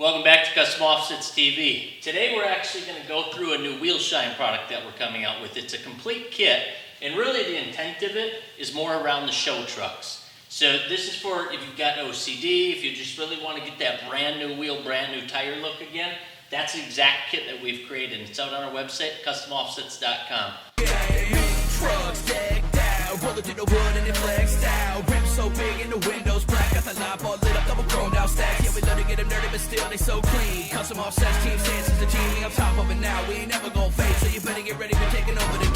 Welcome back to Custom Offsets TV. Today we're actually going to go through a new wheel shine product that we're coming out with. It's a complete kit, and really the intent of it is more around the show trucks. So this is for if you've got OCD, if you just really want to get that brand new wheel, brand new tire look again. That's the exact kit that we've created. It's out on our website, customoffsets.com. Trucks decked out, rolling through the wood and it flexed out. Rims so big and the windows black, got the light bar lit up, double chromed out stacks. Yeah, we love to get them dirty, but still they so clean. Custom Offsets team stands as the team, we on top of it now. We ain't never gonna fade, so you better get ready for taking over the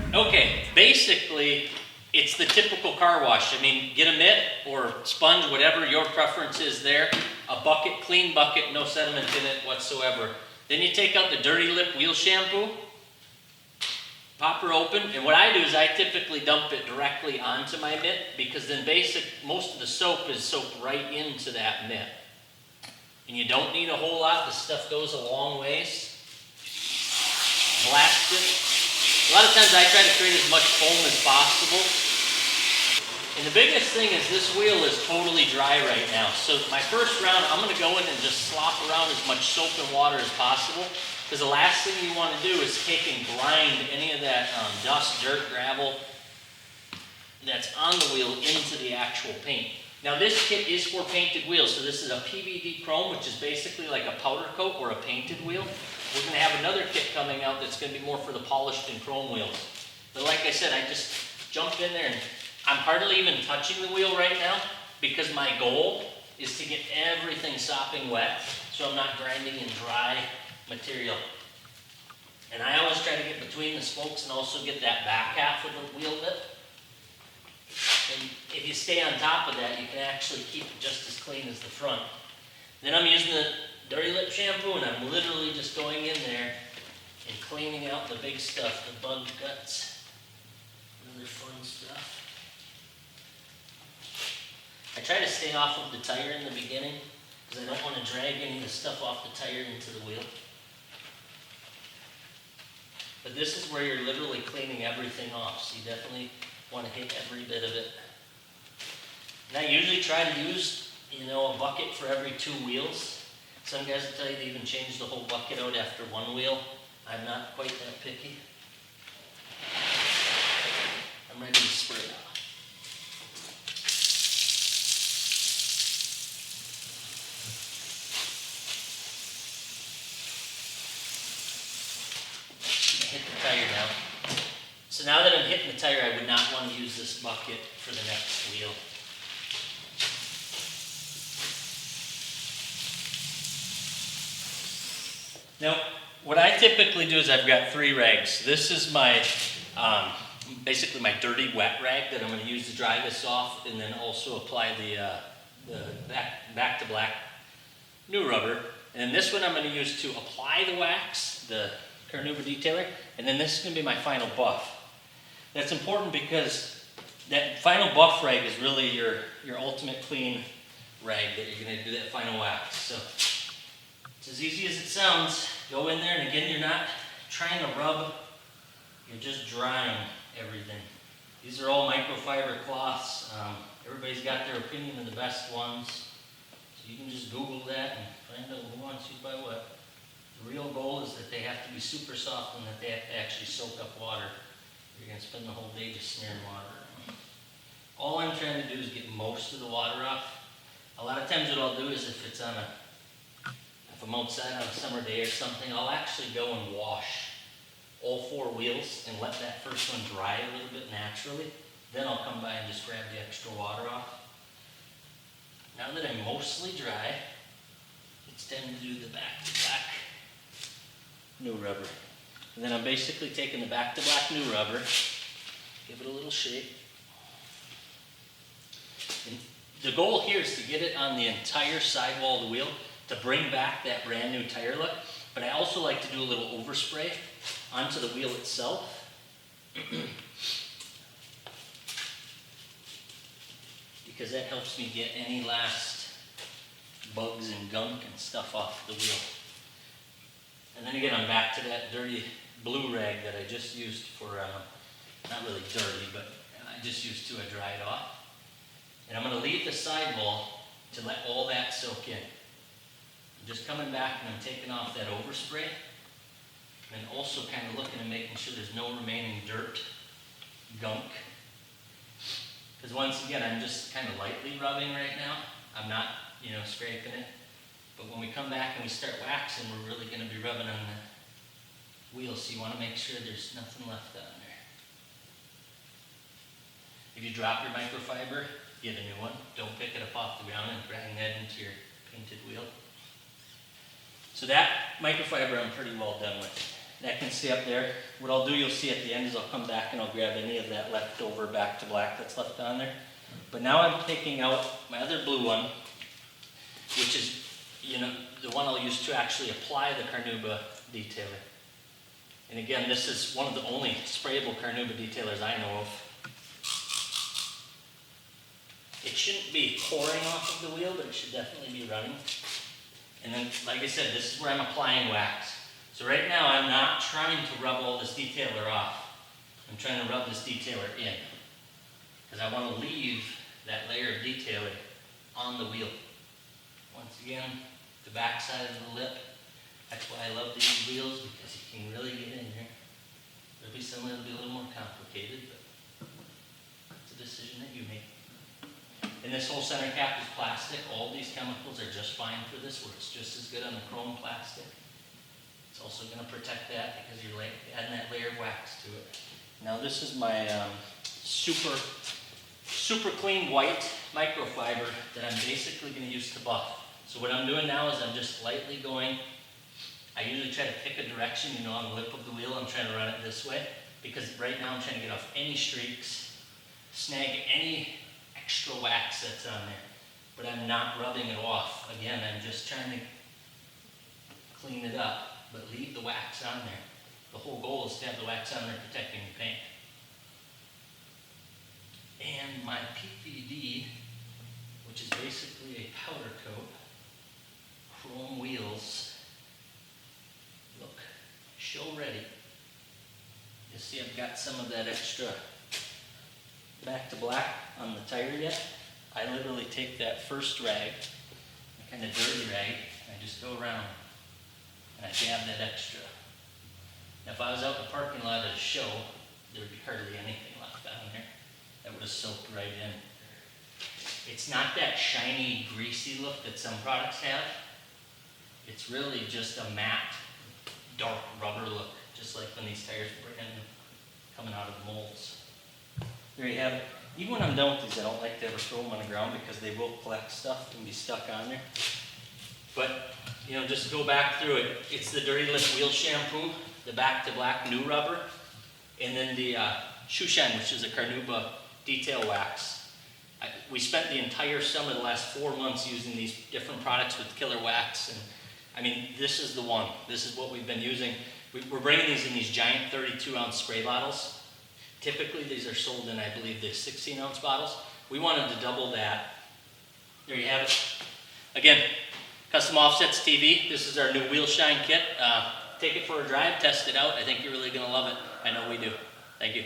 game. Okay, basically, it's the typical car wash. I mean, get a mitt or sponge, whatever your preference is there. A bucket, clean bucket, no sediment in it whatsoever. Then you take out the Dirty Lip wheel shampoo, pop her open, and what I do is I typically dump it directly onto my mitt because then most of the soap is soaked right into that mitt. And you don't need a whole lot, the stuff goes a long ways. Blast it. A lot of times I try to create as much foam as possible. And the biggest thing is this wheel is totally dry right now. So my first round, I'm going to go in and just slop around as much soap and water as possible. Because the last thing you want to do is take and grind any of that dust, dirt, gravel that's on the wheel into the actual paint. Now this kit is for painted wheels. So this is a PVD chrome, which is basically like a powder coat or a painted wheel. We're going to have another kit coming out that's going to be more for the polished and chrome wheels. But like I said, I just jump in there and I'm hardly even touching the wheel right now because my goal is to get everything sopping wet so I'm not grinding in dry material. And I always try to get between the spokes and also get that back half of the wheel lip. And if you stay on top of that, you can actually keep it just as clean as the front. Then I'm using the Dirty Lip shampoo and I'm literally just going in there and cleaning out the big stuff, the bug guts, and other fun stuff. I try to stay off of the tire in the beginning because I don't want to drag any of the stuff off the tire into the wheel. But this is where you're literally cleaning everything off, so you definitely want to hit every bit of it. And I usually try to use, a bucket for every 2 wheels. Some guys will tell you to even change the whole bucket out after 1 wheel. I'm not quite that picky. I'm ready to spray it off. Hit the tire now. So now that I'm hitting the tire, I would not want to use this bucket for the next wheel. Now, what I typically do is I've got 3 rags. This is my, basically my dirty wet rag that I'm going to use to dry this off and then also apply the back to black new rubber. And then this one I'm going to use to apply the wax, the Carnauba detailer, and then this is going to be my final buff. That's important because that final buff rag is really your ultimate clean rag that you're going to do that final wax. So it's as easy as it sounds. Go in there, and again, you're not trying to rub, you're just drying everything. These are all microfiber cloths. Everybody's got their opinion of the best ones. So you can just Google that and find out who wants you by what. The real goal is that they have to be super soft and that they have to actually soak up water. You're going to spend the whole day just smearing water. All I'm trying to do is get most of the water off. A lot of times what I'll do is if I'm outside on a summer day or something, I'll actually go and wash all 4 wheels and let that first one dry a little bit naturally. Then I'll come by and just grab the extra water off. Now that I'm mostly dry, it's time to do the back-to-black new rubber. And then I'm basically taking the back-to-black new rubber, give it a little shake. And the goal here is to get it on the entire sidewall of the wheel to bring back that brand new tire look. But I also like to do a little overspray onto the wheel itself. Because that helps me get any last bugs and gunk and stuff off the wheel. And then again, I'm back to that dirty blue rag that I just used for, not really dirty, but I just used to dry it off. And I'm going to leave the sidewall to let all that soak in. I'm just coming back and I'm taking off that overspray, and also kind of looking and making sure there's no remaining dirt, gunk. Because once again, I'm just kind of lightly rubbing right now. I'm not, scraping it. But when we come back and we start waxing, we're really going to be rubbing on the wheel, so you want to make sure there's nothing left on there. If you drop your microfiber, get a new one. Don't pick it up off the ground and bang that into your painted wheel. So that microfiber I'm pretty well done with. That can stay up there. What I'll do, you'll see at the end, is I'll come back and I'll grab any of that leftover back to black that's left on there. But now I'm taking out my other blue one, which is, the one I'll use to actually apply the Carnauba detailer. And again, this is one of the only sprayable Carnauba detailers I know of. It shouldn't be pouring off of the wheel, but it should definitely be running. And then, like I said, this is where I'm applying wax. So right now, I'm not trying to rub all this detailer off. I'm trying to rub this detailer in, because I want to leave that layer of detailer on the wheel. Once again, the back side of the lip. That's why I love these wheels, because you can really get in here. There'll be some that'll be a little more complicated, but it's a decision that you make. And this whole center cap is plastic. All these chemicals are just fine for this. Works just as good on the chrome plastic. It's also going to protect that because you're adding that layer of wax to it. Now this is my super clean white microfiber that I'm basically going to use to buff. So what I'm doing now is I'm just lightly going. I usually try to pick a direction, on the lip of the wheel. I'm trying to run it this way because right now I'm trying to get off any streaks, snag any extra wax that's on there. But I'm not rubbing it off. Again, I'm just trying to clean it up, but leave the wax on there. The whole goal is to have the wax on there protecting the paint. And my PVD, which is basically a powder coat, chrome wheels, look, show ready. You see I've got some of that extra back to black on the tire yet. I literally take that first rag, a kind of dirty rag, and I just go around and I dab that extra. Now if I was out in the parking lot at a show, there would be hardly anything left on there. That would have soaked right in. It's not that shiny, greasy look that some products have. It's really just a matte, dark rubber look, just like when these tires were brand new, coming out of the molds. There you have it. Even when I'm done with these, I don't like to ever throw them on the ground because they will collect stuff and be stuck on there. But, just go back through it. It's the Dirty Lip Wheel Shampoo, the Back to Black New Rubber, and then the Shoe Shine, which is a Carnauba detail wax. We spent the entire summer, the last 4 months, using these different products with killer wax. And this is the one. This is what we've been using. We're bringing these in these giant 32-ounce spray bottles. Typically, these are sold in, I believe, the 16-ounce bottles. We wanted to double that. There you have it. Again, Custom Offsets TV. This is our new Wheel Shine kit. Take it for a drive, test it out. I think you're really going to love it. I know we do. Thank you.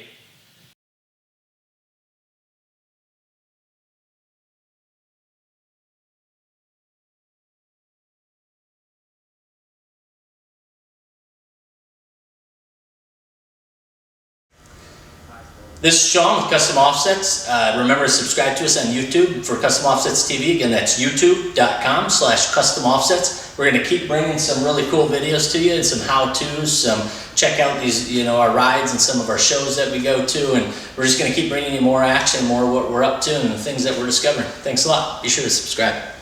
This is Sean with Custom Offsets. Remember to subscribe to us on YouTube for Custom Offsets TV. Again, that's youtube.com/Custom Offsets. We're going to keep bringing some really cool videos to you and some how-tos. Check out these, our rides and some of our shows that we go to. And we're just going to keep bringing you more action, more what we're up to and the things that we're discovering. Thanks a lot. Be sure to subscribe.